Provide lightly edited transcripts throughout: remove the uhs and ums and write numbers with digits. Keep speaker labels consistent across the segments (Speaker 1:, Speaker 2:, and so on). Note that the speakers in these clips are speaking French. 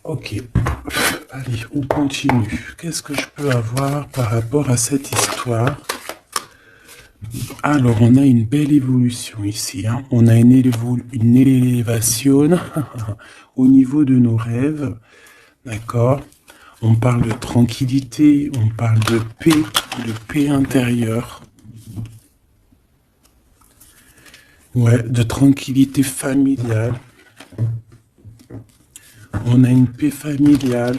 Speaker 1: Ok. Allez, on continue. Qu'est-ce que je peux avoir par rapport à cette histoire? Alors, on a une belle évolution ici. Hein. On a une élévation au niveau de nos rêves. D'accord? On parle de tranquillité, on parle de paix intérieure. Ouais, de tranquillité familiale. On a une paix familiale.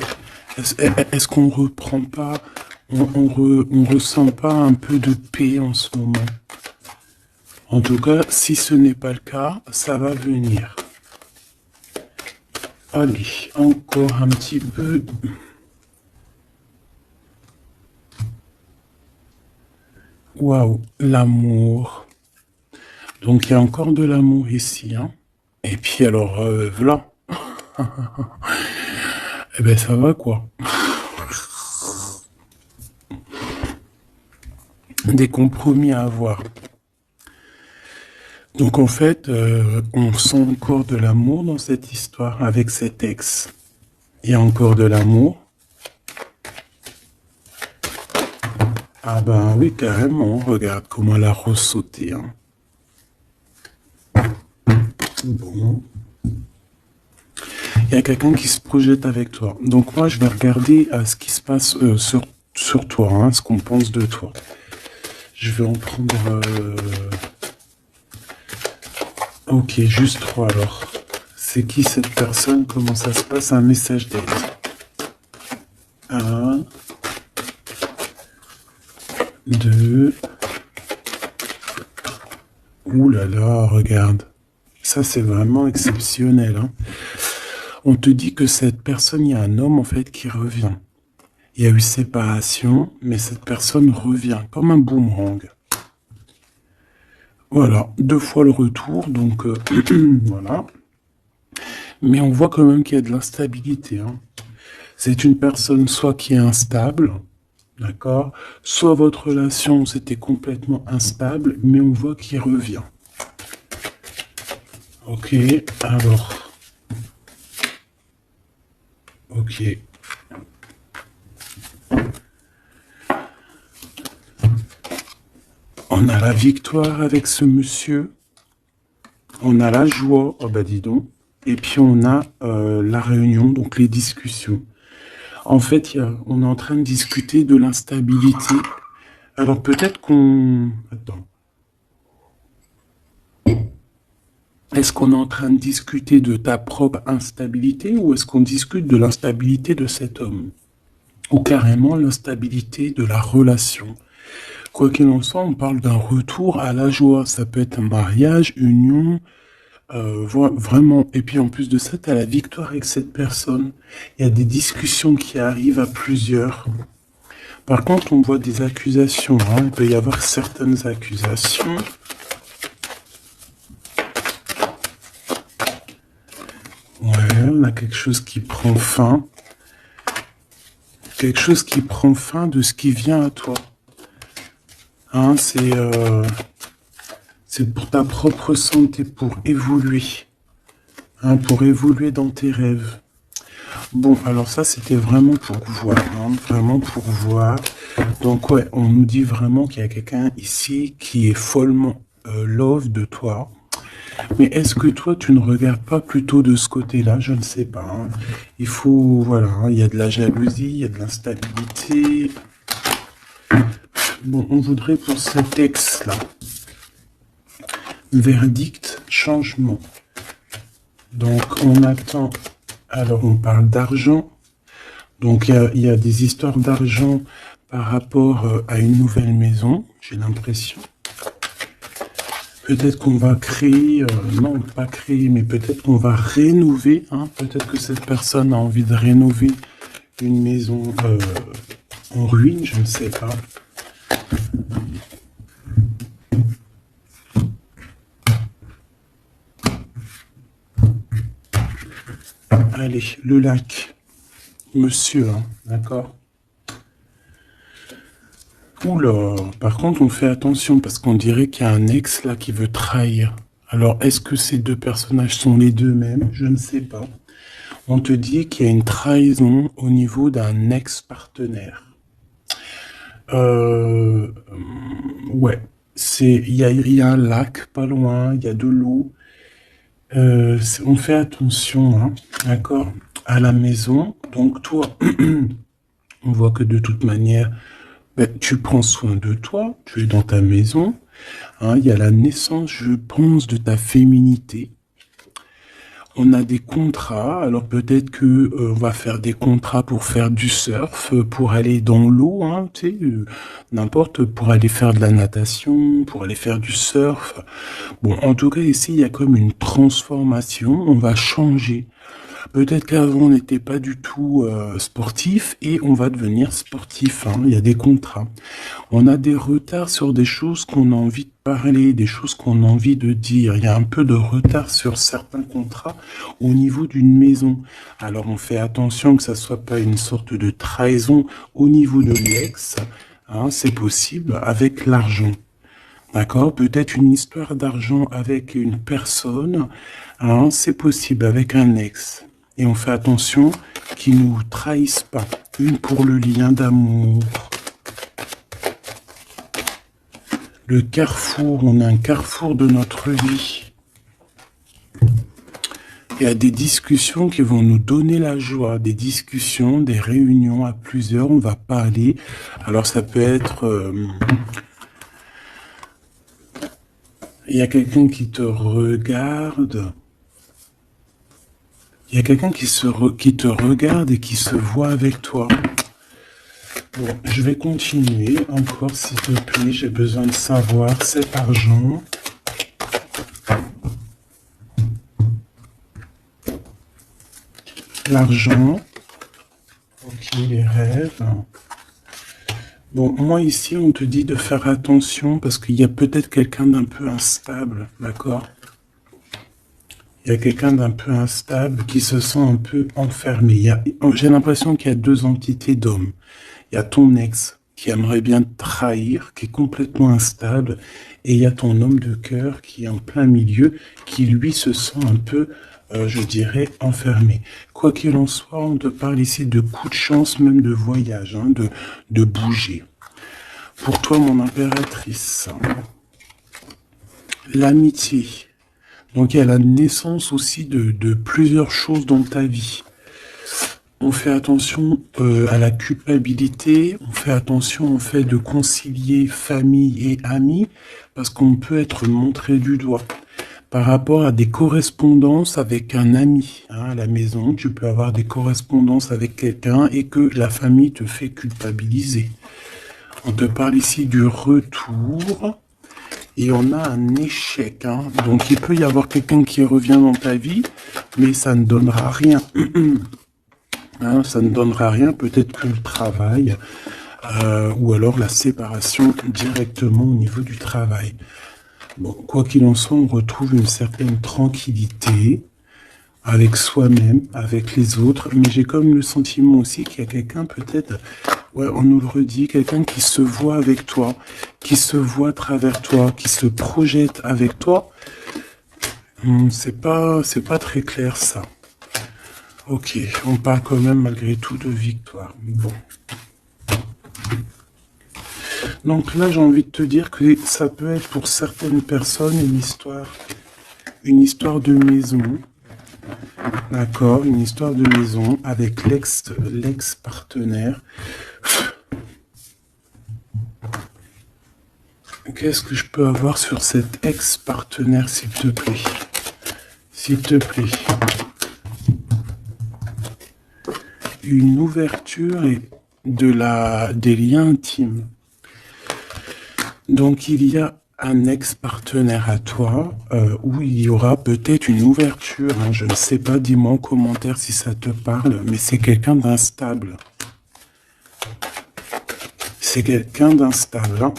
Speaker 1: Est-ce qu'on reprend pas, on ressent pas un peu de paix en ce moment? En tout cas, si ce n'est pas le cas, ça va venir. Allez, encore un petit peu. Waouh, l'amour. Donc il y a encore de l'amour ici, hein. Et puis alors, voilà. Eh ben ça va quoi. Des compromis à avoir. Donc en fait, on sent encore de l'amour dans cette histoire avec cet ex. Il y a encore de l'amour. Ah ben oui, carrément. Regarde comment elle a ressauté. Hein. Bon. Il y a quelqu'un qui se projette avec toi. Donc moi, je vais regarder ce qui se passe sur toi, hein, ce qu'on pense de toi. Je vais en prendre... Ok, juste 3 alors. C'est qui cette personne? Comment ça se passe? Un message d'aide. 1, 2. Ouh là là, regarde. Ça, c'est vraiment exceptionnel. Hein. On te dit que cette personne, il y a un homme en fait qui revient. Il y a eu séparation, mais cette personne revient comme un boomerang. Voilà, 2 fois le retour, donc voilà. Mais on voit quand même qu'il y a de l'instabilité. Hein. C'est une personne soit qui est instable, d'accord, soit votre relation c'était complètement instable, mais on voit qu'il revient. Ok, alors. Ok. On a la victoire avec ce monsieur. On a la joie, oh bah dis donc. Et puis on a la réunion, donc les discussions. En fait, on est en train de discuter de l'instabilité. Alors peut-être qu'on... Attends. Est-ce qu'on est en train de discuter de ta propre instabilité ou est-ce qu'on discute de l'instabilité de cet homme? Ou carrément l'instabilité de la relation? Quoi qu'il en soit, on parle d'un retour à la joie. Ça peut être un mariage, union, vraiment. Et puis en plus de ça, tu as la victoire avec cette personne. Il y a des discussions qui arrivent à plusieurs. Par contre, on voit des accusations. Hein. Il peut y avoir certaines accusations. Ouais, on a quelque chose qui prend fin. Quelque chose qui prend fin de ce qui vient à toi. Hein, c'est pour ta propre santé, pour évoluer. Hein, pour évoluer dans tes rêves. Bon, alors ça, c'était vraiment pour voir. Hein, vraiment pour voir. Donc, ouais, on nous dit vraiment qu'il y a quelqu'un ici qui est follement love de toi. Mais est-ce que toi, tu ne regardes pas plutôt de ce côté-là? Je ne sais pas. Hein. Il faut, voilà, hein, il y a de la jalousie, il y a de l'instabilité. Bon, on voudrait pour cet ex-là. Verdict, changement. Donc, on attend. Alors, on parle d'argent. Donc, il y a des histoires d'argent par rapport à une nouvelle maison, j'ai l'impression. Peut-être qu'on va créer, non, pas créer, mais peut-être qu'on va rénover. Hein, peut-être que cette personne a envie de rénover une maison en ruine, je ne sais pas. Allez, le lac. Monsieur, hein, d'accord? Oula, par contre, on fait attention parce qu'on dirait qu'il y a un ex là qui veut trahir. Alors, est-ce que ces deux personnages sont les deux mêmes? Je ne sais pas. On te dit qu'il y a une trahison au niveau d'un ex-partenaire. Ouais, il y a un lac pas loin, il y a de l'eau. On fait attention, hein, d'accord, à la maison. Donc toi, on voit que de toute manière, ben, tu prends soin de toi, tu es dans ta maison. Hein, il y a la naissance, je pense, de ta féminité. On a des contrats, alors peut-être que on va faire des contrats pour faire du surf, pour aller dans l'eau, hein, tu sais, n'importe, pour aller faire de la natation, pour aller faire du surf. Bon, en tout cas, ici, il y a comme une transformation, on va changer. Peut-être qu'avant, on n'était pas du tout sportif et on va devenir sportif, hein. Il y a des contrats. On a des retards sur des choses qu'on a envie de parler, des choses qu'on a envie de dire. Il y a un peu de retard sur certains contrats au niveau d'une maison. Alors, on fait attention que ça soit pas une sorte de trahison au niveau de l'ex. Hein, c'est possible avec l'argent. D'accord? Peut-être une histoire d'argent avec une personne. Hein, c'est possible avec un ex. Et on fait attention qu'ils ne nous trahissent pas. Une pour le lien d'amour. Le carrefour, on a un carrefour de notre vie. Il y a des discussions qui vont nous donner la joie, des discussions, des réunions à plusieurs, on va parler. Alors ça peut être... il y a quelqu'un qui te regarde. Il y a quelqu'un qui te regarde et qui se voit avec toi. Bon, je vais continuer encore, s'il te plaît. J'ai besoin de savoir cet argent. L'argent. Ok, les rêves. Bon, moi ici, on te dit de faire attention parce qu'il y a peut-être quelqu'un d'un peu instable, d'accord? Il y a quelqu'un d'un peu instable qui se sent un peu enfermé. J'ai l'impression qu'il y a deux entités d'hommes. Il y a ton ex qui aimerait bien te trahir, qui est complètement instable, et il y a ton homme de cœur qui est en plein milieu, qui lui se sent un peu, je dirais, enfermé. Quoi qu'il en soit, on te parle ici de coup de chance, même de voyage, hein, de bouger. Pour toi, mon impératrice, l'amitié. Donc il y a la naissance aussi de plusieurs choses dans ta vie. On fait attention à la culpabilité, on fait attention au fait de concilier famille et amis, parce qu'on peut être montré du doigt. Par rapport à des correspondances avec un ami, hein, à la maison, tu peux avoir des correspondances avec quelqu'un et que la famille te fait culpabiliser. On te parle ici du retour. Et on a un échec, hein. Donc il peut y avoir quelqu'un qui revient dans ta vie, mais ça ne donnera rien. Hein, ça ne donnera rien, peut-être que le travail, ou alors la séparation directement au niveau du travail. Bon, quoi qu'il en soit, on retrouve une certaine tranquillité avec soi-même, avec les autres, mais j'ai comme le sentiment aussi qu'il y a quelqu'un peut-être... Ouais, on nous le redit, quelqu'un qui se voit avec toi, qui se voit à travers toi, qui se projette avec toi. C'est pas très clair ça. Ok, on parle quand même malgré tout de victoire. Bon. Donc là, j'ai envie de te dire que ça peut être pour certaines personnes une histoire de maison. D'accord, une histoire de maison avec l'ex-partenaire. Qu'est-ce que je peux avoir sur cet ex-partenaire, s'il te plaît? S'il te plaît. Une ouverture et des liens intimes. Donc, il y a un ex-partenaire à toi où il y aura peut-être une ouverture. Hein, je ne sais pas, dis-moi en commentaire si ça te parle, mais c'est quelqu'un d'instable. C'est quelqu'un d'instable. Hein.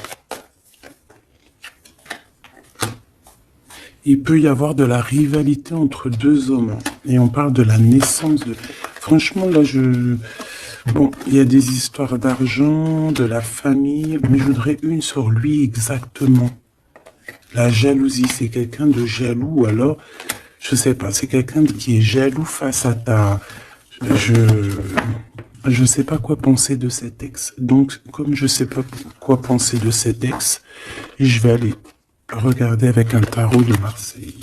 Speaker 1: Il peut y avoir de la rivalité entre deux hommes. Et on parle de la naissance de... Franchement, là, Bon, il y a des histoires d'argent, de la famille, mais je voudrais une sur lui exactement. La jalousie, c'est quelqu'un de jaloux, alors Je sais pas, c'est quelqu'un qui est jaloux face à ta... Je sais pas quoi penser de cet ex. Donc, comme je sais pas quoi penser de cet ex, je vais aller regarder avec un tarot de Marseille.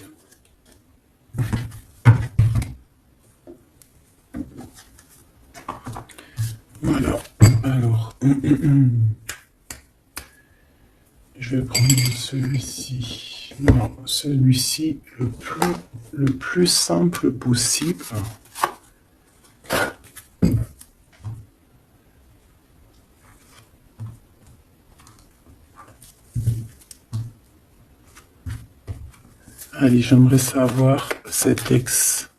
Speaker 1: Voilà. Alors, je vais prendre celui-ci. Non, celui-ci le plus simple possible. Allez, j'aimerais savoir cet ex.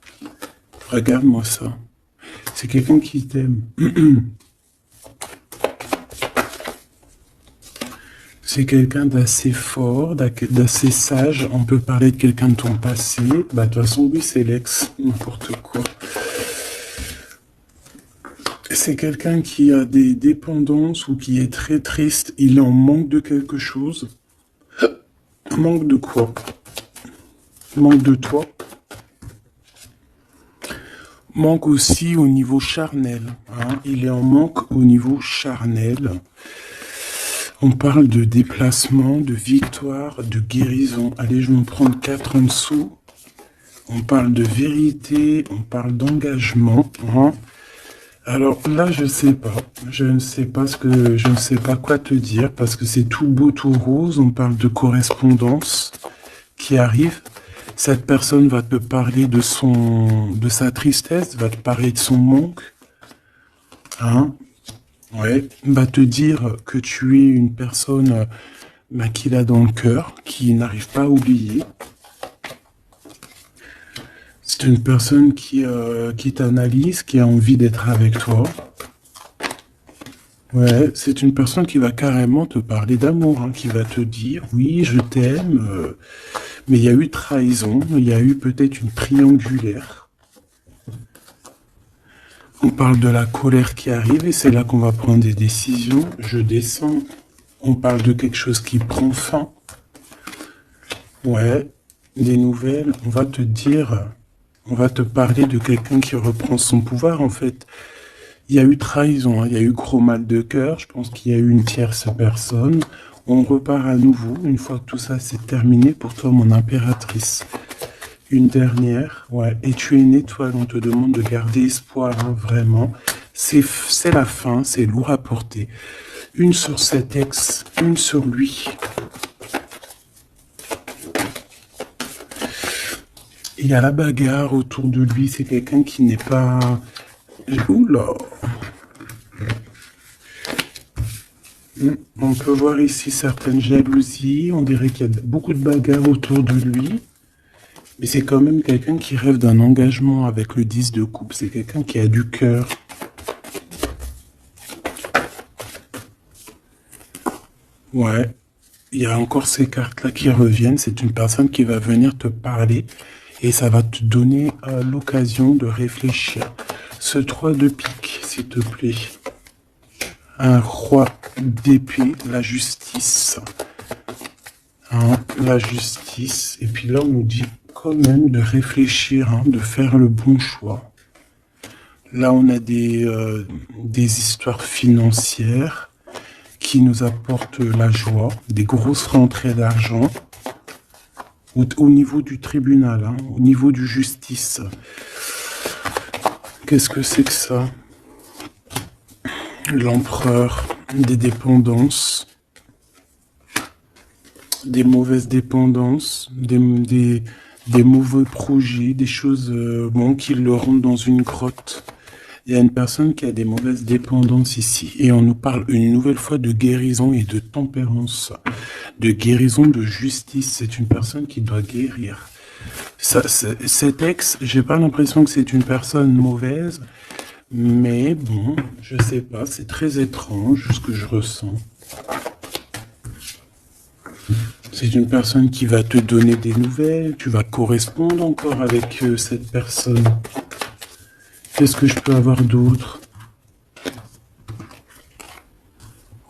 Speaker 1: Regarde-moi ça. C'est quelqu'un qui t'aime. C'est quelqu'un d'assez fort, d'assez sage. On peut parler de quelqu'un de ton passé. Bah, de toute façon, oui, c'est l'ex. N'importe quoi. C'est quelqu'un qui a des dépendances ou qui est très triste. Il est en manque de quelque chose. Manque de quoi? Manque de toi. Manque aussi au niveau charnel. Hein. Il est en manque au niveau charnel. On parle de déplacement, de victoire, de guérison. Allez, je vais en prendre 4 en dessous. On parle de vérité, on parle d'engagement. Hein. Alors là, je sais pas. Je ne sais pas je ne sais pas quoi te dire parce que c'est tout beau, tout rose. On parle de correspondance qui arrive. Cette personne va te parler de sa tristesse, va te parler de son manque. Hein. Ouais, va te dire que tu es une personne qu'il a dans le cœur, qui n'arrive pas à oublier. C'est une personne qui t'analyse, qui a envie d'être avec toi. Ouais, c'est une personne qui va carrément te parler d'amour, hein, qui va te dire, oui, je t'aime, mais il y a eu trahison, il y a eu peut-être une triangulaire. On parle de la colère qui arrive et c'est là qu'on va prendre des décisions. Je descends. On parle de quelque chose qui prend fin. Ouais, des nouvelles. On va te dire, on va te parler de quelqu'un qui reprend son pouvoir en fait. Il y a eu trahison, hein, il y a eu gros mal de cœur. Je pense qu'il y a eu une tierce personne. On repart à nouveau une fois que tout ça c'est terminé pour toi, mon impératrice. Une dernière, ouais, et tu es une étoile, on te demande de garder espoir, hein, vraiment. C'est la fin, c'est lourd à porter. Une sur cet ex, une sur lui. Il y a la bagarre autour de lui, c'est quelqu'un qui n'est pas... Oula! On peut voir ici certaines jalousies, on dirait qu'il y a beaucoup de bagarres autour de lui. Mais c'est quand même quelqu'un qui rêve d'un engagement avec le 10 de coupe. C'est quelqu'un qui a du cœur. Ouais. Il y a encore ces cartes-là qui reviennent. C'est une personne qui va venir te parler. Et ça va te donner l'occasion de réfléchir. Ce 3 de pique, s'il te plaît. Un roi d'épée, la justice. Hein, la justice. Et puis là, on nous dit... quand même de réfléchir, hein, de faire le bon choix. Là, on a des histoires financières qui nous apportent la joie, des grosses rentrées d'argent au niveau du tribunal, hein, au niveau du justice. Qu'est-ce que c'est que ça? L'empereur, des dépendances, des mauvaises dépendances, des mauvais projets, des choses qui le rendent dans une grotte. Il y a une personne qui a des mauvaises dépendances ici. Et on nous parle une nouvelle fois de guérison et de tempérance. De guérison, de justice. C'est une personne qui doit guérir. Cet ex, j'ai pas l'impression que c'est une personne mauvaise. Mais bon, je sais pas. C'est très étrange ce que je ressens. C'est une personne qui va te donner des nouvelles, tu vas correspondre encore avec cette personne. Qu'est-ce que je peux avoir d'autre?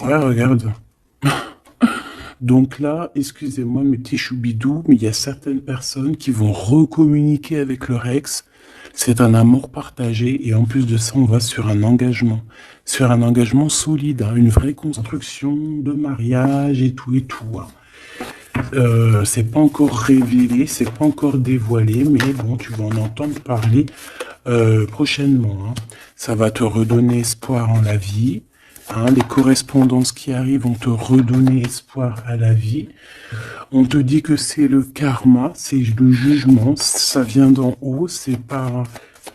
Speaker 1: Ouais, regarde. Donc là, excusez-moi mes petits choubidous, mais il y a certaines personnes qui vont recommuniquer avec leur ex. C'est un amour partagé et en plus de ça, on va sur un engagement solide, hein, une vraie construction de mariage et tout. Hein. C'est pas encore révélé, c'est pas encore dévoilé, mais bon, tu vas en entendre parler prochainement. Hein. Ça va te redonner espoir en la vie. Hein, les correspondances qui arrivent vont te redonner espoir à la vie. On te dit que c'est le karma, c'est le jugement, ça vient d'en haut, c'est pas,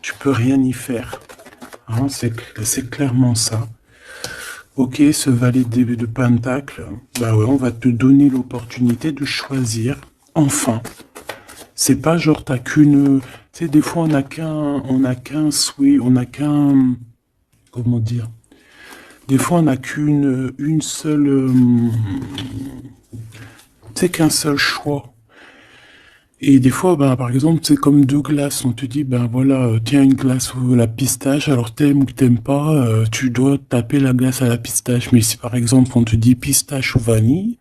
Speaker 1: tu peux rien y faire. Hein, c'est clairement ça. Ok, ce valet de Pentacle, bah ouais, on va te donner l'opportunité de choisir, enfin. C'est pas genre t'as qu'une, tu sais, des fois on a qu'un souhait, on a qu'un, comment dire, des fois on n'a une seule, tu sais, qu'un seul choix. Et des fois, ben, par exemple, c'est comme deux glaces. On te dit, ben voilà, tiens une glace ou la pistache, alors t'aimes ou t'aimes pas, tu dois taper la glace à la pistache. Mais si par exemple on te dit pistache ou vanille,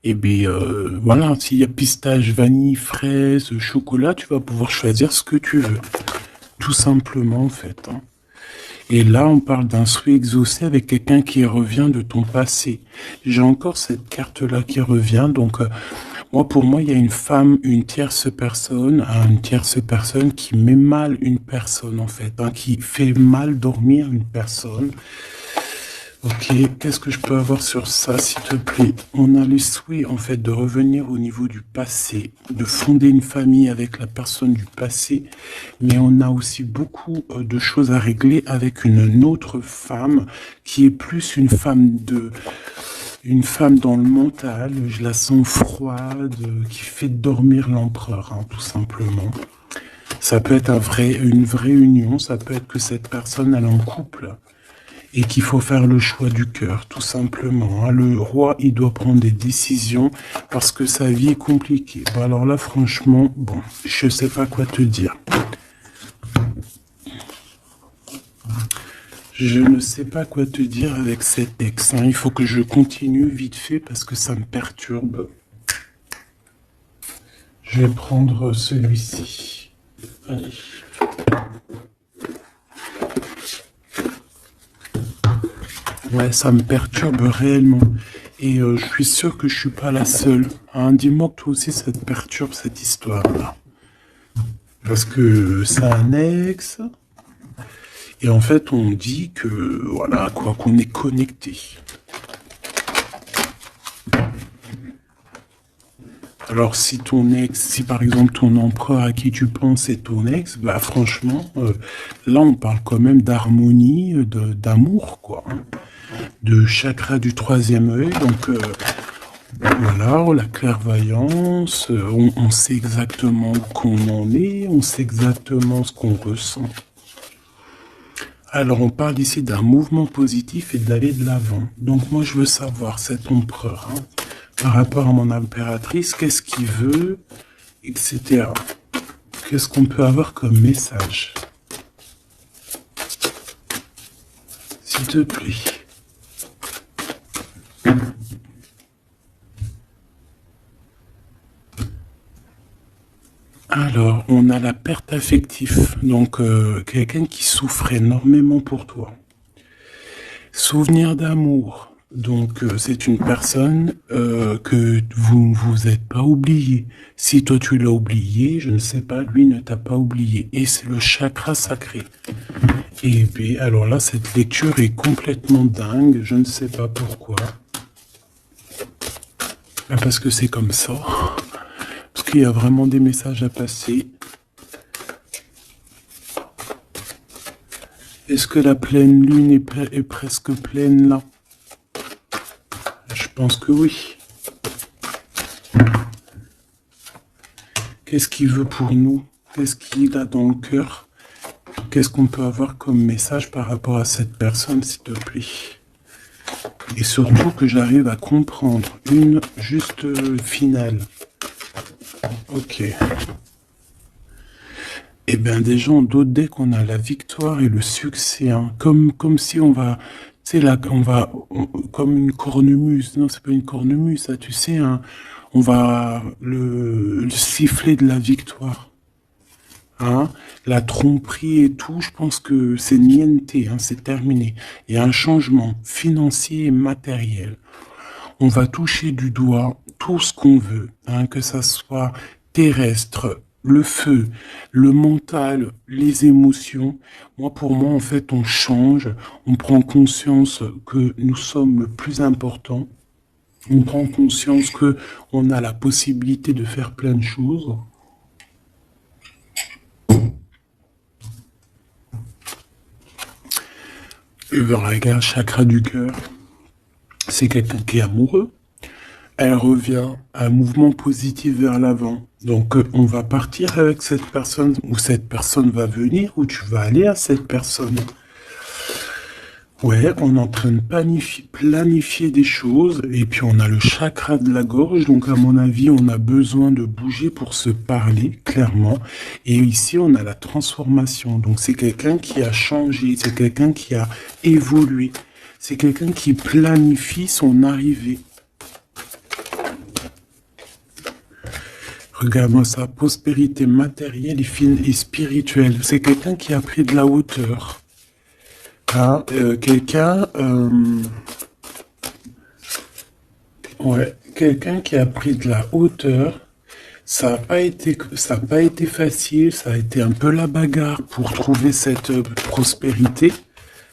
Speaker 1: eh bien voilà, s'il y a pistache, vanille, fraise, chocolat, tu vas pouvoir choisir ce que tu veux. Tout simplement en fait. Hein. Et là, on parle d'un souhait exaucé avec quelqu'un qui revient de ton passé. J'ai encore cette carte-là qui revient, donc moi, pour moi, il y a une femme, une tierce personne, hein, qui met mal une personne, en fait, hein, qui fait mal dormir une personne. Ok, qu'est-ce que je peux avoir sur ça, s'il te plaît? On a le souhait, en fait, de revenir au niveau du passé, de fonder une famille avec la personne du passé, mais on a aussi beaucoup de choses à régler avec une autre femme, qui est plus une femme dans le mental, je la sens froide, qui fait dormir l'empereur, hein, tout simplement. Ça peut être une vraie union, ça peut être que cette personne, elle est en couple et qu'il faut faire le choix du cœur, tout simplement. Hein. Le roi, il doit prendre des décisions parce que sa vie est compliquée. Bon, alors là, franchement, bon, je sais pas quoi te dire. Je ne sais pas quoi te dire avec cet ex. Hein. Il faut que je continue vite fait parce que ça me perturbe. Je vais prendre celui-ci. Allez. Ouais, ça me perturbe réellement. Et je suis sûr que je suis pas la seule. Hein. Dis-moi que toi aussi ça te perturbe cette histoire-là. Parce que c'est un ex. Et en fait, on dit que, voilà, quoi, qu'on est connecté. Alors, si par exemple ton empereur à qui tu penses est ton ex, bah franchement, là on parle quand même d'harmonie, d'amour, quoi. Hein, de chakra du troisième œil, donc voilà, la clairvoyance, on sait exactement où qu'on en est, on sait exactement ce qu'on ressent. Alors, on parle ici d'un mouvement positif et d'aller de l'avant. Donc, moi, je veux savoir, cet empereur, hein, par rapport à mon impératrice, qu'est-ce qu'il veut, etc. Qu'est-ce qu'on peut avoir comme message? S'il te plaît. Alors, on a la perte affective, donc quelqu'un qui souffre énormément pour toi. Souvenir d'amour, donc c'est une personne que vous ne vous êtes pas oublié. Si toi tu l'as oublié, je ne sais pas, lui ne t'a pas oublié. Et c'est le chakra sacré. Et bien, alors là, cette lecture est complètement dingue, je ne sais pas pourquoi. Parce que c'est comme ça. Parce qu'il y a vraiment des messages à passer. Est-ce que la pleine lune est presque pleine là? Je pense que oui. Qu'est-ce qu'il veut pour nous? Qu'est-ce qu'il a dans le cœur? Qu'est-ce qu'on peut avoir comme message par rapport à cette personne, s'il te plaît? Et surtout que j'arrive à comprendre une juste finale. Ok. Eh bien déjà en d'autres decks on a la victoire et le succès. Hein. Comme si on va C'est là qu'on va, comme une cornemuse. Non, c'est pas une cornemuse, ça, tu sais, hein. On va le sifflet de la victoire. Hein, la tromperie et tout, je pense que c'est niente, hein, c'est terminé. Il y a un changement financier et matériel. On va toucher du doigt tout ce qu'on veut, hein, que ça soit terrestre, le feu, le mental, les émotions. Moi, pour moi, en fait, on change, on prend conscience que nous sommes le plus important. On prend conscience que on a la possibilité de faire plein de choses. Et vers la chakra du cœur, c'est quelqu'un qui est amoureux. Elle revient à un mouvement positif vers l'avant. Donc, on va partir avec cette personne, ou cette personne va venir, ou tu vas aller à cette personne. Ouais, on est en train de planifier des choses, et puis on a le chakra de la gorge, donc à mon avis, on a besoin de bouger pour se parler, clairement. Et ici, on a la transformation, donc c'est quelqu'un qui a changé, c'est quelqu'un qui a évolué, c'est quelqu'un qui planifie son arrivée. Regarde-moi ça, prospérité matérielle et spirituelle, c'est quelqu'un qui a pris de la hauteur. Ah, quelqu'un qui a pris de la hauteur. Ça a pas été facile. Ça a été un peu la bagarre pour trouver cette prospérité.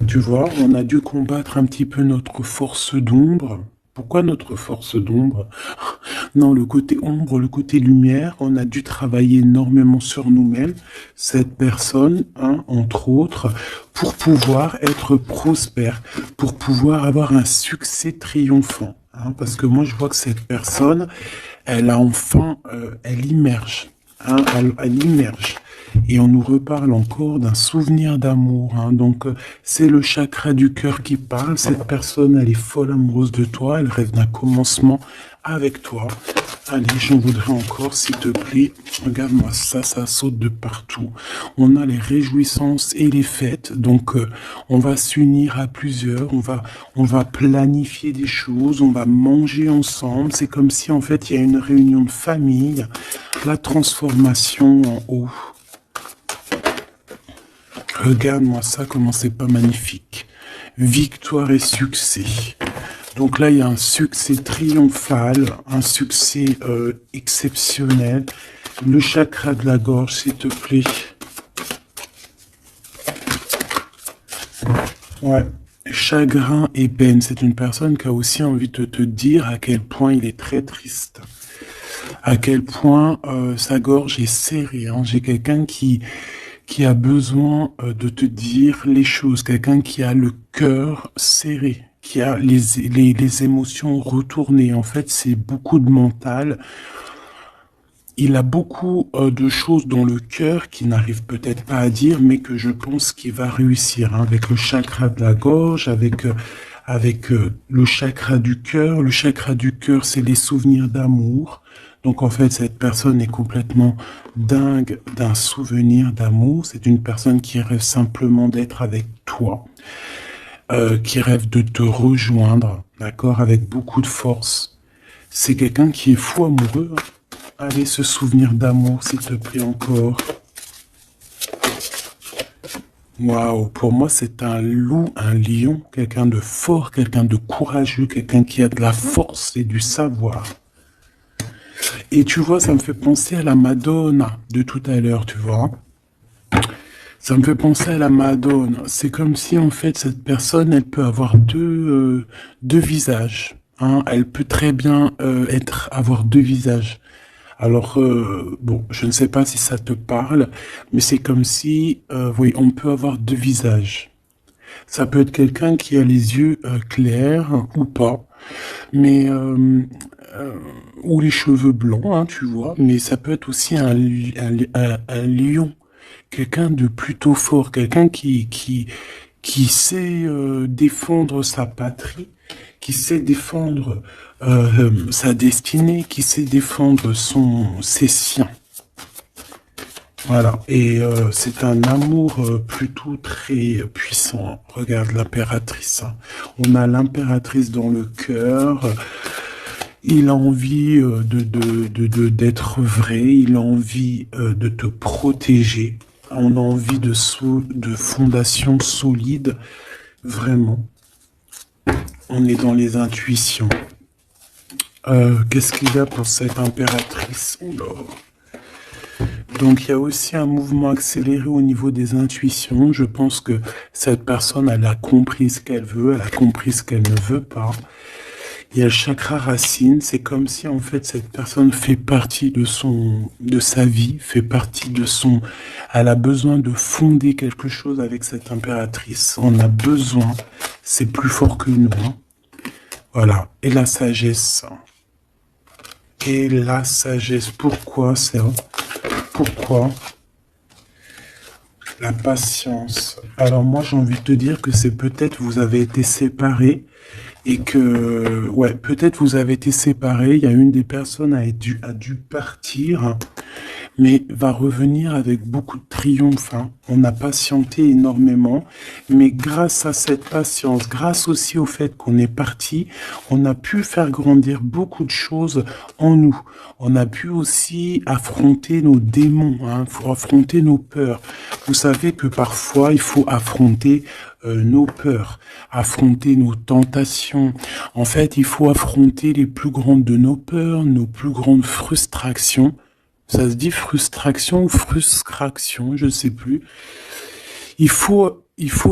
Speaker 1: Tu vois, on a dû combattre un petit peu notre force d'ombre. Pourquoi notre force d'ombre? Non, le côté ombre, le côté lumière, on a dû travailler énormément sur nous-mêmes, cette personne, hein, entre autres, pour pouvoir être prospère, pour pouvoir avoir un succès triomphant. Hein, parce que moi, je vois que cette personne, elle a enfin, elle immerge, hein, elle immerge. Et on nous reparle encore d'un souvenir d'amour. Hein. Donc, c'est le chakra du cœur qui parle. Cette personne, elle est folle amoureuse de toi. Elle rêve d'un commencement avec toi. Allez, j'en voudrais encore, s'il te plaît. Regarde-moi ça, ça saute de partout. On a les réjouissances et les fêtes. Donc, on va s'unir à plusieurs. On va planifier des choses. On va manger ensemble. C'est comme si, en fait, il y a une réunion de famille. La transformation en haut. Regarde-moi ça, comment c'est pas magnifique. Victoire et succès. Donc là, il y a un succès triomphal, un succès exceptionnel. Le chakra de la gorge, s'il te plaît. Ouais. Chagrin et peine. C'est une personne qui a aussi envie de te dire à quel point il est très triste. À quel point sa gorge est serrée. Hein. J'ai quelqu'un qui a besoin de te dire les choses, quelqu'un qui a le cœur serré, qui a les émotions retournées. En fait, c'est beaucoup de mental. Il a beaucoup de choses dans le cœur qu'il n'arrive peut-être pas à dire, mais que je pense qu'il va réussir. Hein, avec le chakra de la gorge, avec le chakra du cœur. Le chakra du cœur, c'est les souvenirs d'amour. Donc en fait, cette personne est complètement dingue d'un souvenir d'amour. C'est une personne qui rêve simplement d'être avec toi, qui rêve de te rejoindre, d'accord, avec beaucoup de force. C'est quelqu'un qui est fou amoureux. Hein. Allez, ce souvenir d'amour, s'il te plaît, encore. Waouh, pour moi, c'est un loup, un lion, quelqu'un de fort, quelqu'un de courageux, quelqu'un qui a de la force et du savoir. Et tu vois, ça me fait penser à la Madonna de tout à l'heure, tu vois. Ça me fait penser à la Madonna. C'est comme si, en fait, cette personne, elle peut avoir deux visages. Hein. Elle peut très bien avoir deux visages. Alors, bon, je ne sais pas si ça te parle, mais c'est comme si, oui, on peut avoir deux visages. Ça peut être quelqu'un qui a les yeux clairs ou pas, mais ou les cheveux blancs, hein, tu vois. Mais ça peut être aussi un lion, quelqu'un de plutôt fort, quelqu'un qui sait défendre sa patrie, qui sait défendre sa destinée, qui sait défendre ses siens. Voilà. Et c'est un amour plutôt très puissant. Regarde l'impératrice, hein. On a l'impératrice dans le cœur. Il a envie d'être vrai. Il a envie de te protéger. On a envie de fondations solides. Vraiment. On est dans les intuitions. Qu'est-ce qu'il y a pour cette impératrice? Oula. Donc, il y a aussi un mouvement accéléré au niveau des intuitions. Je pense que cette personne, elle a compris ce qu'elle veut, elle a compris ce qu'elle ne veut pas. Il y a le chakra racine. C'est comme si, en fait, cette personne fait partie de sa vie, fait partie de son... Elle a besoin de fonder quelque chose avec cette impératrice. On a besoin. C'est plus fort que nous, hein. Voilà. Et la sagesse. Et la sagesse. Pourquoi ça? Pourquoi? La patience. Alors moi, j'ai envie de te dire que c'est peut-être vous avez été séparés et que, ouais, peut-être vous avez été séparés. Il y a une des personnes a dû partir, mais va revenir avec beaucoup de triomphe, hein. On a patienté énormément, mais grâce à cette patience, grâce aussi au fait qu'on est parti, on a pu faire grandir beaucoup de choses en nous. On a pu aussi affronter nos démons, hein, affronter nos peurs. Vous savez que parfois, il faut affronter nos peurs, affronter nos tentations. En fait, il faut affronter les plus grandes de nos peurs, nos plus grandes frustrations. Ça se dit frustration ou frustration, je sais plus. Il faut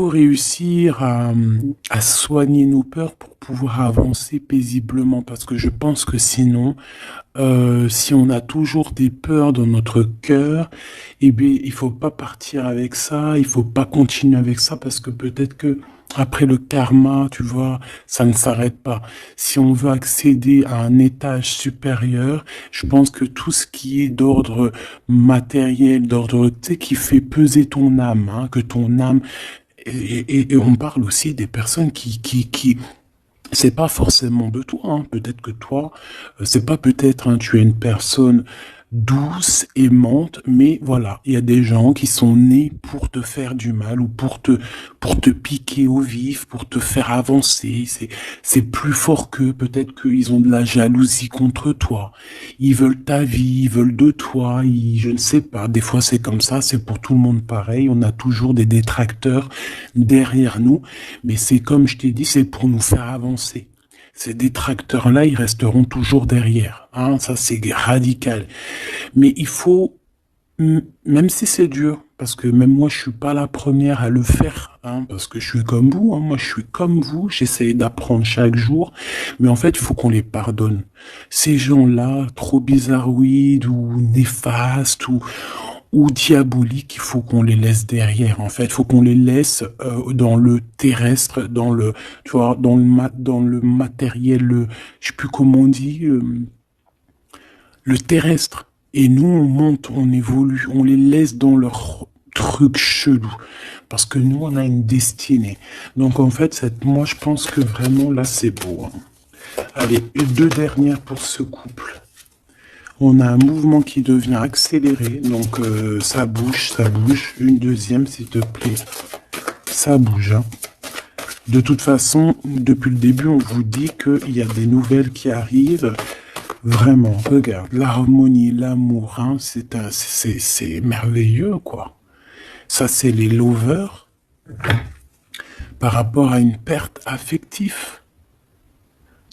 Speaker 1: réussir à soigner nos peurs pour pouvoir avancer paisiblement, parce que je pense que sinon, si on a toujours des peurs dans notre cœur, eh bien, il faut pas partir avec ça, il faut pas continuer avec ça, parce que peut-être que après le karma, tu vois, ça ne s'arrête pas. Si on veut accéder à un étage supérieur, je pense que tout ce qui est d'ordre matériel, d'ordre, tu sais, qui fait peser ton âme, hein, que ton âme, et on parle aussi des personnes qui c'est pas forcément de toi, hein. Peut-être que toi, c'est pas peut-être, hein, tu es une personne douce, aimante, mais voilà, il y a des gens qui sont nés pour te faire du mal ou pour te piquer au vif, pour te faire avancer. C'est plus fort qu'eux. Peut-être qu'ils ont de la jalousie contre toi. Ils veulent ta vie, ils veulent de toi. Je ne sais pas. Des fois, c'est comme ça. C'est pour tout le monde pareil. On a toujours des détracteurs derrière nous. Mais c'est comme je t'ai dit, c'est pour nous faire avancer. Ces détracteurs-là, ils resteront toujours derrière, hein, ça c'est radical. Mais il faut, même si c'est dur, parce que même moi je suis pas la première à le faire, hein, parce que je suis comme vous, hein, moi je suis comme vous, j'essaye d'apprendre chaque jour, mais en fait il faut qu'on les pardonne. Ces gens-là, trop bizarroïdes ou néfastes ou diaboliques, il faut qu'on les laisse derrière. En fait, il faut qu'on les laisse dans le terrestre, dans le, tu vois, dans le matériel, je sais plus comment on dit, le terrestre. Et nous, on monte, on évolue, on les laisse dans leur truc chelou. Parce que nous, on a une destinée. Donc, en fait, moi, je pense que vraiment, là, c'est beau, hein. Allez, deux dernières pour ce couple. On a un mouvement qui devient accéléré, donc ça bouge, ça bouge. Une deuxième, s'il te plaît. Ça bouge, hein. De toute façon, depuis le début, on vous dit qu'il y a des nouvelles qui arrivent. Vraiment, regarde, l'harmonie, l'amour, hein, c'est merveilleux, quoi. Ça, c'est les lovers par rapport à une perte affective.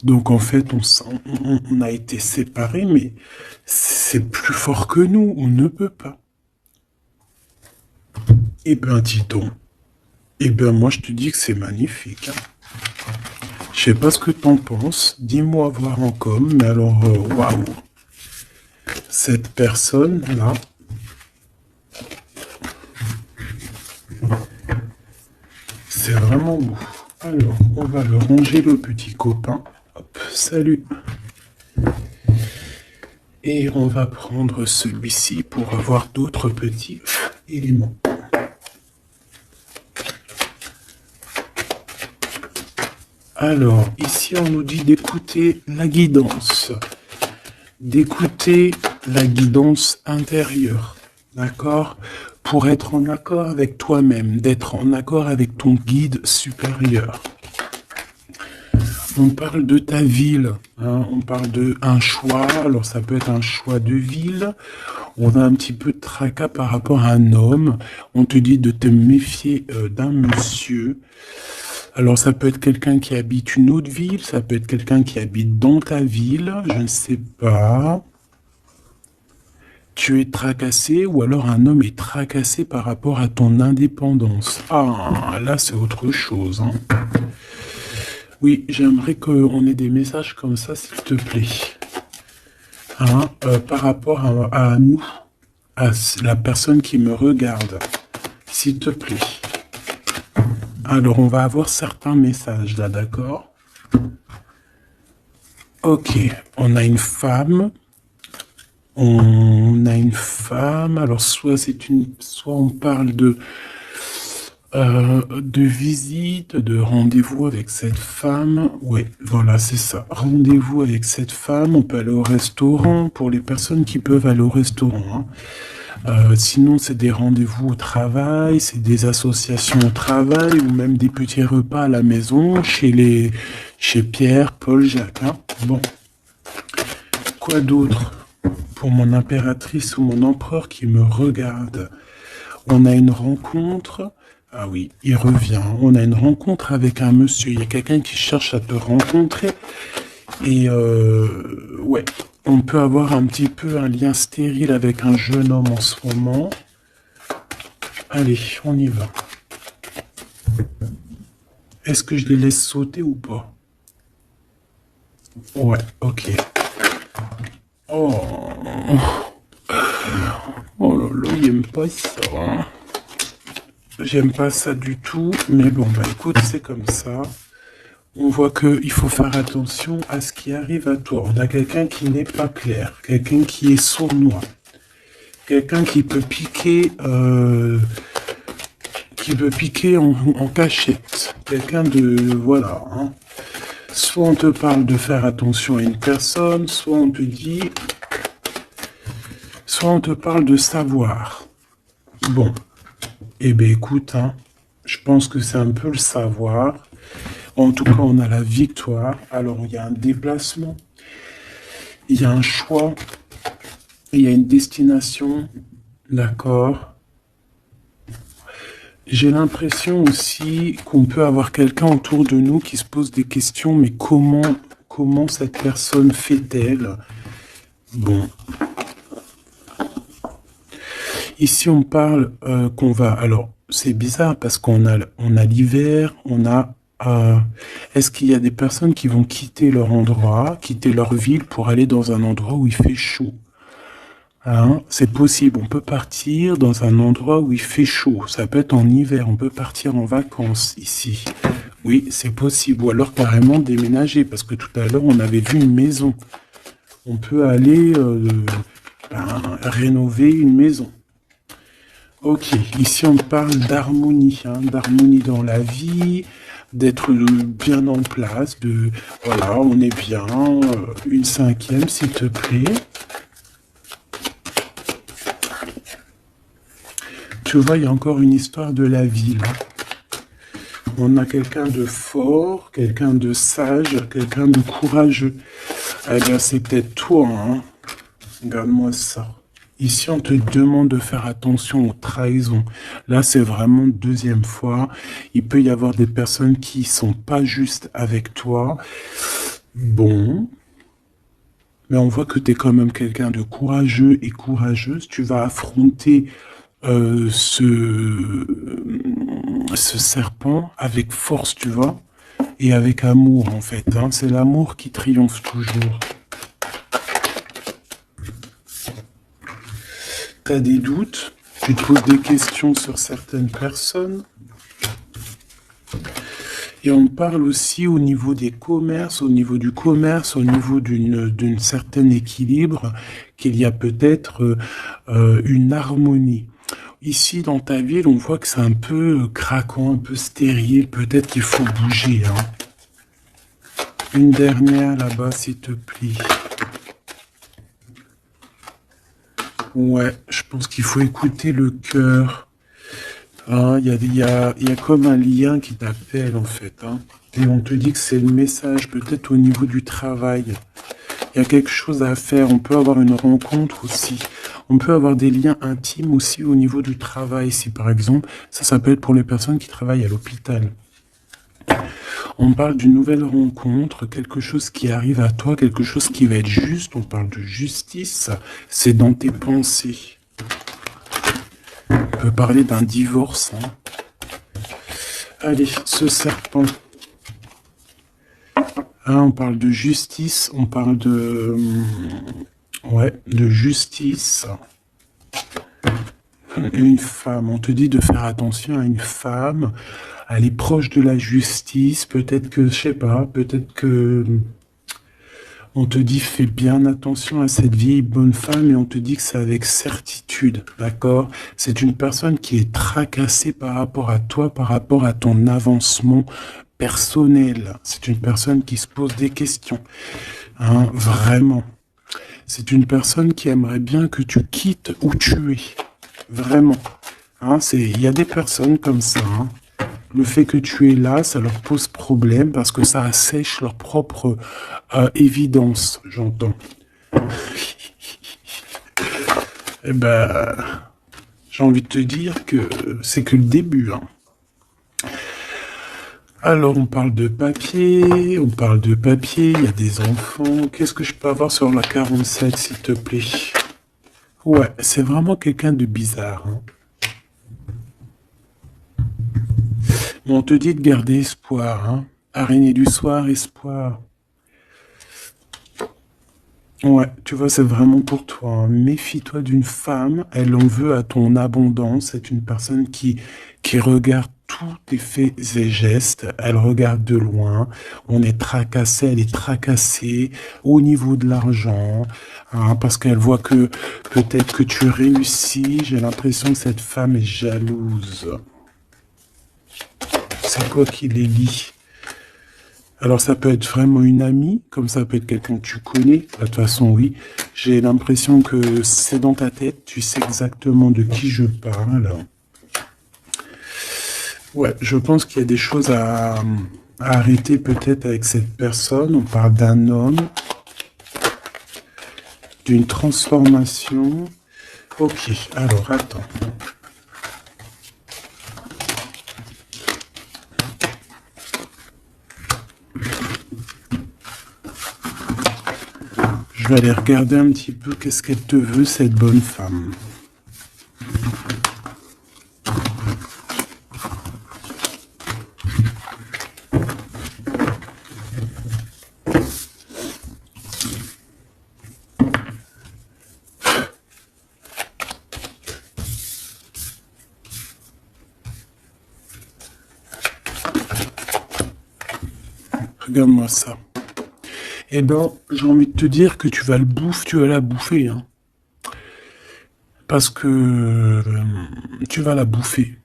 Speaker 1: Donc en fait, on a été séparés, mais c'est plus fort que nous, on ne peut pas. Eh ben, dis donc. Eh ben, moi, je te dis que c'est magnifique, hein. Je sais pas ce que t'en penses, dis-moi voir en com, mais alors, waouh. Cette personne-là, c'est vraiment beau. Alors, on va le ranger, le petit copain. Hop, salut. Et on va prendre celui-ci pour avoir d'autres petits éléments. Alors, ici, on nous dit d'écouter la guidance. D'écouter la guidance intérieure. d'accord? Pour être en accord avec toi-même, d'être en accord avec ton guide supérieur. On parle de ta ville, hein, on parle de un choix, alors ça peut être un choix de ville, on a un petit peu de tracas par rapport à un homme, on te dit de te méfier d'un monsieur, alors ça peut être quelqu'un qui habite une autre ville, ça peut être quelqu'un qui habite dans ta ville, je ne sais pas. Tu es tracassé ou alors un homme est tracassé par rapport à ton indépendance. Ah, là c'est autre chose, hein. Oui, j'aimerais qu'on ait des messages comme ça, s'il te plaît. Hein, par rapport à nous, à la personne qui me regarde, s'il te plaît. Alors, on va avoir certains messages là, d'accord? Ok, on a une femme. On a une femme. Alors, soit on parle de visite, de rendez-vous avec cette femme. Oui, voilà, c'est ça. Rendez-vous avec cette femme. On peut aller au restaurant pour les personnes qui peuvent aller au restaurant, hein. Sinon, c'est des rendez-vous au travail, c'est des associations au travail ou même des petits repas à la maison chez Pierre, Paul, Jacques, hein. Bon, quoi d'autre pour mon impératrice ou mon empereur qui me regarde? On a une rencontre. Ah oui, il revient. On a une rencontre avec un monsieur. Il y a quelqu'un qui cherche à te rencontrer. Et ouais, on peut avoir un petit peu un lien stérile avec un jeune homme en ce moment. Allez, on y va. Est-ce que je les laisse sauter ou pas? Ouais, ok. Oh, oh là là, il aime pas ça, hein. J'aime pas ça du tout, mais bon, bah écoute, c'est comme ça. On voit qu'il faut faire attention à ce qui arrive à toi. On a quelqu'un qui n'est pas clair, quelqu'un qui est sournois, quelqu'un qui peut piquer, en cachette, quelqu'un de, voilà, hein. Soit on te parle de faire attention à une personne, soit on te parle de savoir. Bon. Eh bien, écoute, hein, je pense que c'est un peu le savoir. En tout cas, on a la victoire. Alors, il y a un déplacement, il y a un choix, il y a une destination, d'accord. J'ai l'impression aussi qu'on peut avoir quelqu'un autour de nous qui se pose des questions, mais comment cette personne fait-elle? Bon. Ici, on parle qu'on va... Alors, c'est bizarre parce on a l'hiver, est-ce qu'il y a des personnes qui vont quitter leur endroit, quitter leur ville pour aller dans un endroit où il fait chaud? Hein, c'est possible, on peut partir dans un endroit où il fait chaud. Ça peut être en hiver, on peut partir en vacances ici. Oui, c'est possible. Ou alors carrément déménager, parce que tout à l'heure, on avait vu une maison. On peut aller rénover une maison. Ok, ici on parle d'harmonie, hein, d'harmonie dans la vie, d'être bien en place, voilà, on est bien, une cinquième s'il te plaît. Tu vois, il y a encore une histoire de la ville. On a quelqu'un de fort, quelqu'un de sage, quelqu'un de courageux. Eh bien, c'est peut-être toi, hein. Regarde-moi ça. Ici, on te demande de faire attention aux trahisons. Là, c'est vraiment deuxième fois. Il peut y avoir des personnes qui sont pas justes avec toi. Bon. Mais on voit que tu es quand même quelqu'un de courageux et courageuse. Tu vas affronter ce serpent avec force, tu vois, et avec amour, en fait. Hein. C'est l'amour qui triomphe toujours. Tu as des doutes, tu te poses des questions sur certaines personnes. Et on parle aussi au niveau des commerces, au niveau du commerce, au niveau d'une certaine équilibre, qu'il y a peut-être une harmonie. Ici, dans ta ville, on voit que c'est un peu craquant, un peu stérile. Peut-être qu'il faut bouger, hein. Une dernière là-bas, s'il te plaît. Ouais, je pense qu'il faut écouter le cœur. Hein, il y a comme un lien qui t'appelle en fait. Hein. Et on te dit que c'est le message, peut-être au niveau du travail. Il y a quelque chose à faire. On peut avoir une rencontre aussi. On peut avoir des liens intimes aussi au niveau du travail. Si par exemple, ça peut être pour les personnes qui travaillent à l'hôpital. On parle d'une nouvelle rencontre, quelque chose qui arrive à toi, quelque chose qui va être juste. On parle de justice. C'est dans tes pensées. On peut parler d'un divorce. Hein. Allez, ce serpent. Hein, on parle de justice, on parle de... Ouais, de justice. Une femme, on te dit de faire attention à une femme. Elle est proche de la justice. Peut-être que, je sais pas, peut-être que... On te dit fais bien attention à cette vieille bonne femme et on te dit que c'est avec certitude, d'accord? C'est une personne qui est tracassée par rapport à toi, par rapport à ton avancement personnel. C'est une personne qui se pose des questions, hein, vraiment. C'est une personne qui aimerait bien que tu quittes où tu es, vraiment. Hein, il y a des personnes comme ça, hein. Le fait que tu es là, ça leur pose problème parce que ça assèche leur propre évidence, j'entends. Eh ben, j'ai envie de te dire que c'est que le début. Hein. Alors, on parle de papier, il y a des enfants. Qu'est-ce que je peux avoir sur la 47, s'il te plaît? Ouais, c'est vraiment quelqu'un de bizarre. Hein. On te dit de garder espoir, hein. Araignée du soir, espoir. Ouais, tu vois, c'est vraiment pour toi. Hein. Méfie-toi d'une femme, elle en veut à ton abondance. C'est une personne qui regarde tous tes faits et gestes. Elle regarde de loin. On est tracassé, elle est tracassée au niveau de l'argent. Hein, parce qu'elle voit que peut-être que tu réussis. J'ai l'impression que cette femme est jalouse. C'est quoi qui les lie? Alors ça peut être vraiment une amie, comme ça peut être quelqu'un que tu connais. De toute façon, oui. J'ai l'impression que c'est dans ta tête. Tu sais exactement de qui je parle. Ouais, je pense qu'il y a des choses à arrêter peut-être avec cette personne. On parle d'un homme, d'une transformation. Ok, alors attends. Je vais aller regarder un petit peu qu'est-ce qu'elle te veut, cette bonne femme. Regarde-moi ça. Eh ben, j'ai envie de te dire que tu vas la bouffer, hein. Parce que tu vas la bouffer.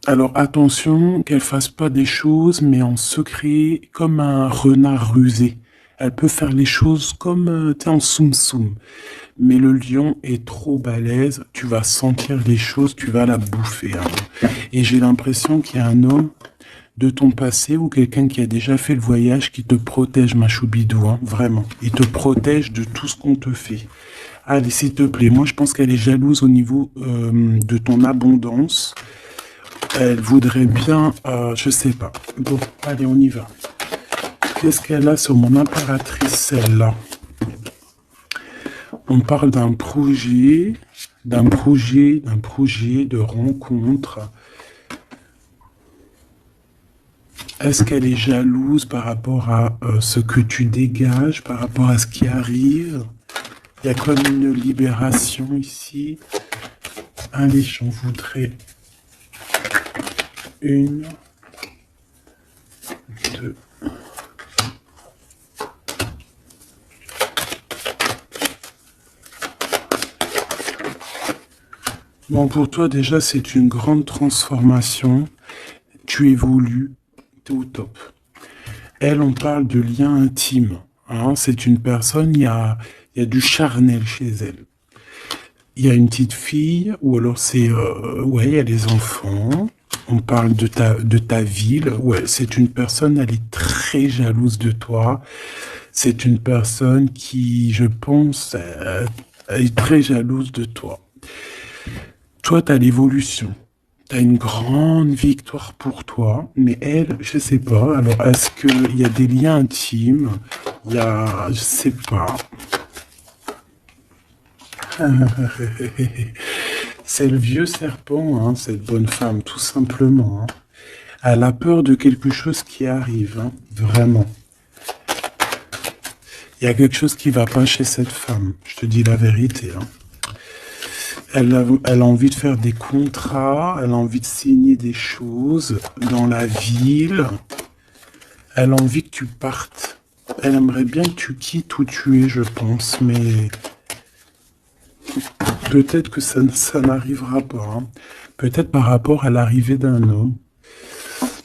Speaker 1: Alors attention qu'elle fasse pas des choses, mais en secret, comme un renard rusé. Elle peut faire les choses comme t'es en soum-soum. Mais le lion est trop balèze, tu vas sentir les choses, tu vas la bouffer. Hein. Et j'ai l'impression qu'il y a un homme de ton passé ou quelqu'un qui a déjà fait le voyage qui te protège, ma choubidou, hein, vraiment. Il te protège de tout ce qu'on te fait. Allez, s'il te plaît, moi je pense qu'elle est jalouse au niveau de ton abondance. Elle voudrait bien, je sais pas. Bon, allez, on y va. Qu'est-ce qu'elle a sur mon impératrice, celle-là? On parle d'un projet de rencontre. Est-ce qu'elle est jalouse par rapport à ce que tu dégages, par rapport à ce qui arrive? Il y a comme une libération ici. Allez, j'en voudrais une, deux. Bon, pour toi, déjà, c'est une grande transformation. Tu évolues, t'es au top. Elle, on parle de lien intime. Hein, c'est une personne, il y a du charnel chez elle. il y a une petite fille, ou alors c'est... ouais, il y a les enfants. On parle de ta ville. Ouais, c'est une personne, elle est très jalouse de toi. C'est une personne qui, je pense, est très jalouse de toi. Toi, tu as l'évolution. Tu as une grande victoire pour toi, mais elle, je sais pas. Alors, est-ce qu'il y a des liens intimes? Il y a, je sais pas. C'est le vieux serpent, hein, cette bonne femme, tout simplement. Hein. Elle a peur de quelque chose qui arrive, hein, vraiment. Il y a quelque chose qui va pas chez cette femme, je te dis la vérité. Hein. Elle a envie de faire des contrats, elle a envie de signer des choses dans la ville. Elle a envie que tu partes. Elle aimerait bien que tu quittes où tu es, je pense, mais peut-être que ça n'arrivera pas. Hein. Peut-être par rapport à l'arrivée d'un homme.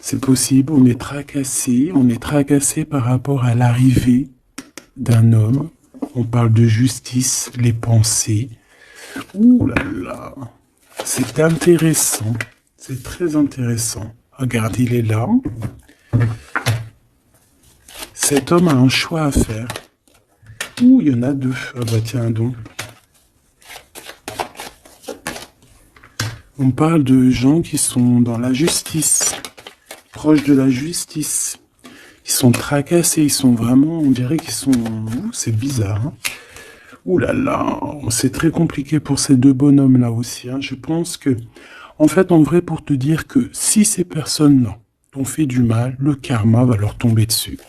Speaker 1: C'est possible, on est tracassé par rapport à l'arrivée d'un homme. On parle de justice, les pensées. Ouh là là, c'est intéressant, c'est très intéressant. Regarde, il est là. Cet homme a un choix à faire. Ouh, il y en a deux. Ah bah tiens donc. On parle de gens qui sont dans la justice, proches de la justice. Ils sont tracassés, ils sont vraiment, on dirait qu'ils sont... Ouh, c'est bizarre. Hein. Ouh là là, c'est très compliqué pour ces deux bonhommes-là aussi. Hein. Je pense que, en fait, en vrai, pour te dire que si ces personnes-là t'ont fait du mal, le karma va leur tomber dessus.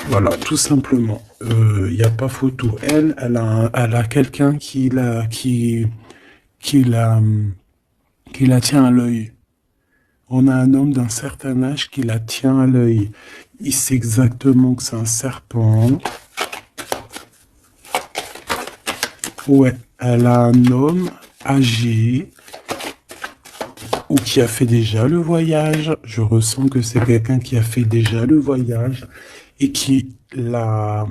Speaker 1: Voilà, tout simplement. Il n'y a pas photo. Elle a quelqu'un qui la tient à l'œil. On a un homme d'un certain âge qui la tient à l'œil. Il sait exactement que c'est un serpent. Ouais, elle a un homme âgé ou qui a fait déjà le voyage. Je ressens que c'est quelqu'un qui a fait déjà le voyage et qui l'a...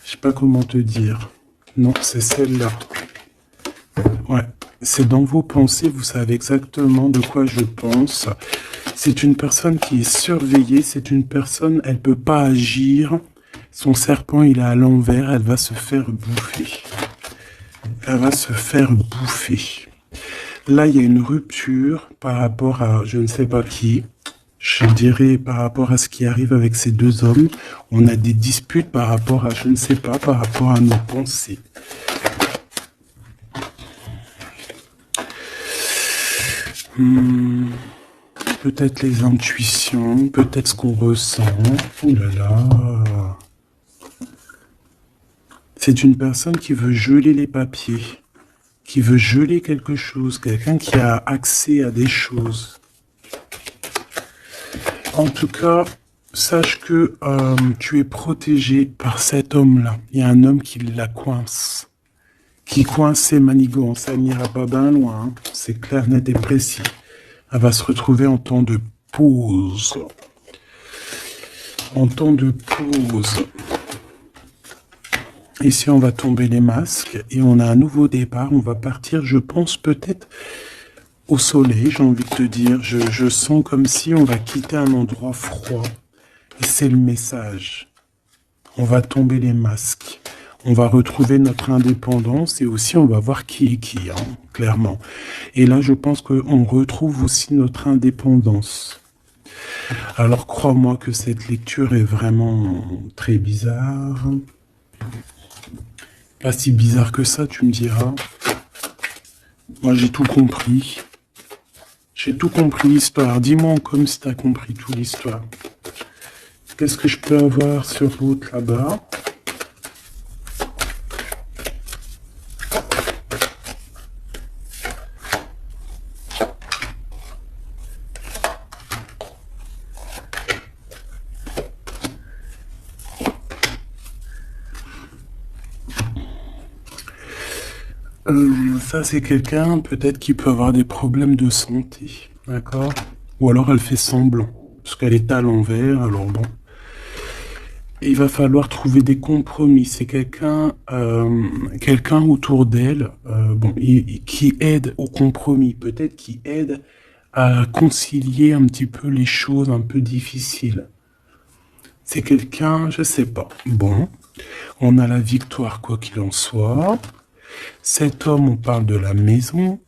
Speaker 1: Je sais pas comment te dire. Non, c'est celle-là. Ouais, c'est dans vos pensées, vous savez exactement de quoi je pense. C'est une personne qui est surveillée, c'est une personne, elle peut pas agir. Son serpent, il est à l'envers, elle va se faire bouffer. Elle va se faire bouffer. Là, il y a une rupture par rapport à je ne sais pas qui. Je dirais par rapport à ce qui arrive avec ces deux hommes. On a des disputes par rapport à, je ne sais pas, par rapport à nos pensées. Peut-être les intuitions, peut-être ce qu'on ressent. Oh là là. C'est une personne qui veut geler les papiers, qui veut geler quelque chose, quelqu'un qui a accès à des choses. En tout cas, sache que tu es protégé par cet homme-là. Il y a un homme qui la coince, qui coince ses manigances. Ça n'ira pas bien loin, hein. C'est clair, net et précis. Elle va se retrouver en temps de pause. En temps de pause. Ici, on va tomber les masques et on a un nouveau départ. On va partir, je pense, peut-être au soleil, j'ai envie de te dire. Je sens comme si on va quitter un endroit froid. Et c'est le message. On va tomber les masques. On va retrouver notre indépendance et aussi on va voir qui est qui, hein, clairement. Et là, je pense qu'on retrouve aussi notre indépendance. Alors, crois-moi que cette lecture est vraiment très bizarre. Pas si bizarre que ça, tu me diras. Moi, j'ai tout compris. J'ai tout compris l'histoire. Dis-moi comme si tu as compris toute l'histoire. Qu'est-ce que je peux avoir sur l'autre là-bas? Ça, c'est quelqu'un, peut-être, qui peut avoir des problèmes de santé, d'accord? Ou alors, elle fait semblant, parce qu'elle est à l'envers, alors bon. il va falloir trouver des compromis. C'est quelqu'un autour d'elle, bon, qui aide au compromis, peut-être qui aide à concilier un petit peu les choses un peu difficiles. C'est quelqu'un, je sais pas. Bon, on a la victoire quoi qu'il en soit. Cet homme, on parle de la maison.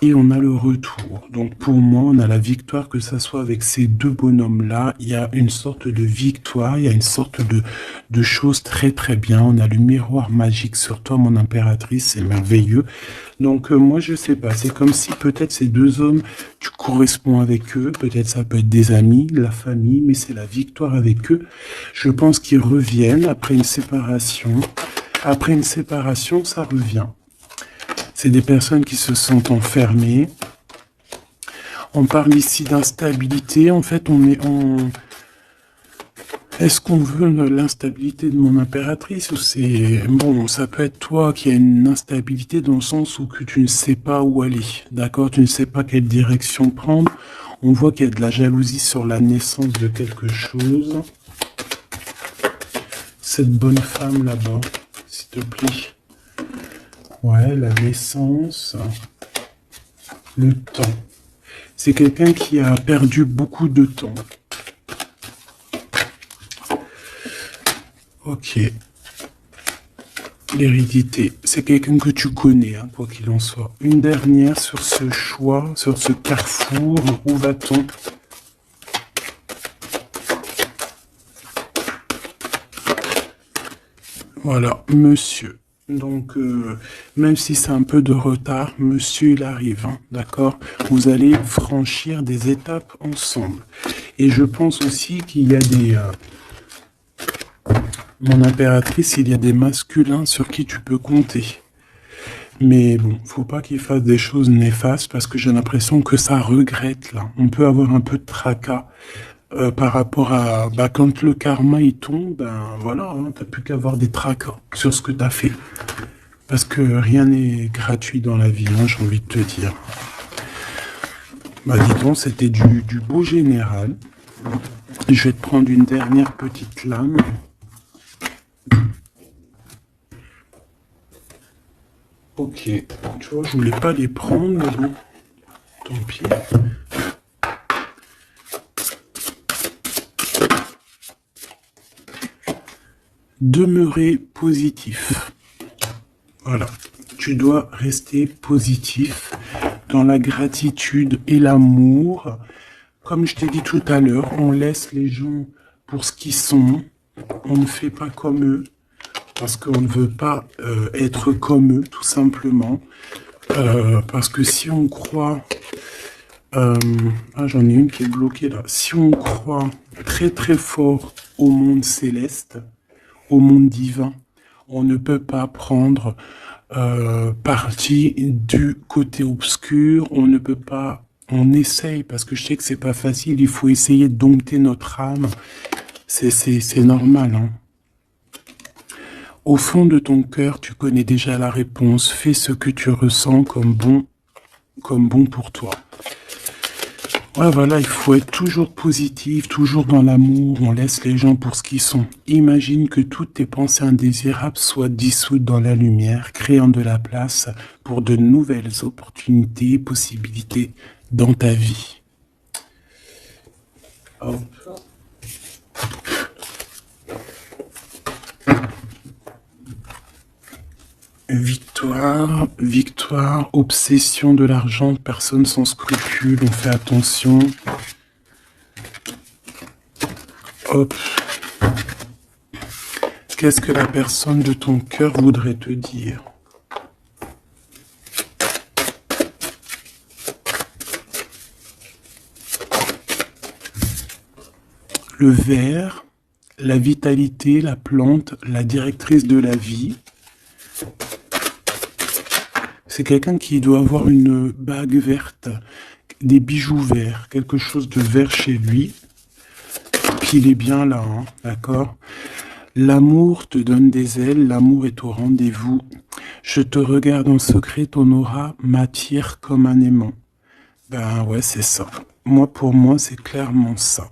Speaker 1: Et on a le retour. Donc pour moi, on a la victoire, que ça soit avec ces deux bonhommes-là. Il y a une sorte de victoire, il y a une sorte de chose très très bien. On a le miroir magique sur toi, mon impératrice, c'est merveilleux. Donc moi, je sais pas, c'est comme si peut-être ces deux hommes, tu corresponds avec eux. Peut-être ça peut être des amis, la famille, mais c'est la victoire avec eux. Je pense qu'ils reviennent après une séparation. Après une séparation, ça revient. C'est des personnes qui se sont enfermées. On parle ici d'instabilité. En fait, on est en... Est-ce qu'on veut l'instabilité de mon impératrice ou c'est... Bon, ça peut être toi qui as une instabilité dans le sens où que tu ne sais pas où aller. D'accord? Tu ne sais pas quelle direction prendre. On voit qu'il y a de la jalousie sur la naissance de quelque chose. Cette bonne femme là-bas, s'il te plaît. Ouais, la naissance, le temps. C'est quelqu'un qui a perdu beaucoup de temps. Ok. L'hérédité, c'est quelqu'un que tu connais, hein, quoi qu'il en soit. Une dernière sur ce choix, sur ce carrefour, où va-t-on? Voilà, monsieur. Donc, même si c'est un peu de retard, monsieur, il arrive, hein, d'accord? Vous allez franchir des étapes ensemble. Et je pense aussi qu'il y a des... mon impératrice, il y a des masculins sur qui tu peux compter. Mais bon, faut pas qu'il fasse des choses néfastes parce que j'ai l'impression que ça regrette, là. On peut avoir un peu de tracas. Par rapport à quand le karma il tombe, ben voilà, hein, t'as plus qu'avoir des tracas sur ce que t'as fait. Parce que rien n'est gratuit dans la vie, hein, j'ai envie de te dire. Bah dis donc, c'était du beau général. Je vais te prendre une dernière petite lame. Ok, tu vois, je voulais pas les prendre, mais bon, tant pis. Demeurer positif. Voilà, tu dois rester positif dans la gratitude et l'amour. Comme je t'ai dit tout à l'heure, on laisse les gens pour ce qu'ils sont. On ne fait pas comme eux parce qu'on ne veut pas être comme eux, tout simplement. Parce que si on croit... j'en ai une qui est bloquée là. Si on croit très très fort au monde céleste, au monde divin, on ne peut pas prendre parti du côté obscur, on ne peut pas, on essaye, parce que je sais que c'est pas facile, il faut essayer de dompter notre âme, c'est normal, hein. Au fond de ton cœur, tu connais déjà la réponse, fais ce que tu ressens comme bon pour toi. Ouais, voilà, il faut être toujours positif, toujours dans l'amour, on laisse les gens pour ce qu'ils sont. Imagine que toutes tes pensées indésirables soient dissoutes dans la lumière, créant de la place pour de nouvelles opportunités et possibilités dans ta vie. Hop. Victoire, victoire, obsession de l'argent, personne sans scrupule, on fait attention. Hop. Qu'est-ce que la personne de ton cœur voudrait te dire? Le ver, la vitalité, la plante, la directrice de la vie. C'est quelqu'un qui doit avoir une bague verte, des bijoux verts, quelque chose de vert chez lui. Puis il est bien là, hein, d'accord? L'amour te donne des ailes, l'amour est au rendez-vous. Je te regarde en secret, ton aura m'attire comme un aimant. Ben ouais, c'est ça. Moi, pour moi, c'est clairement ça.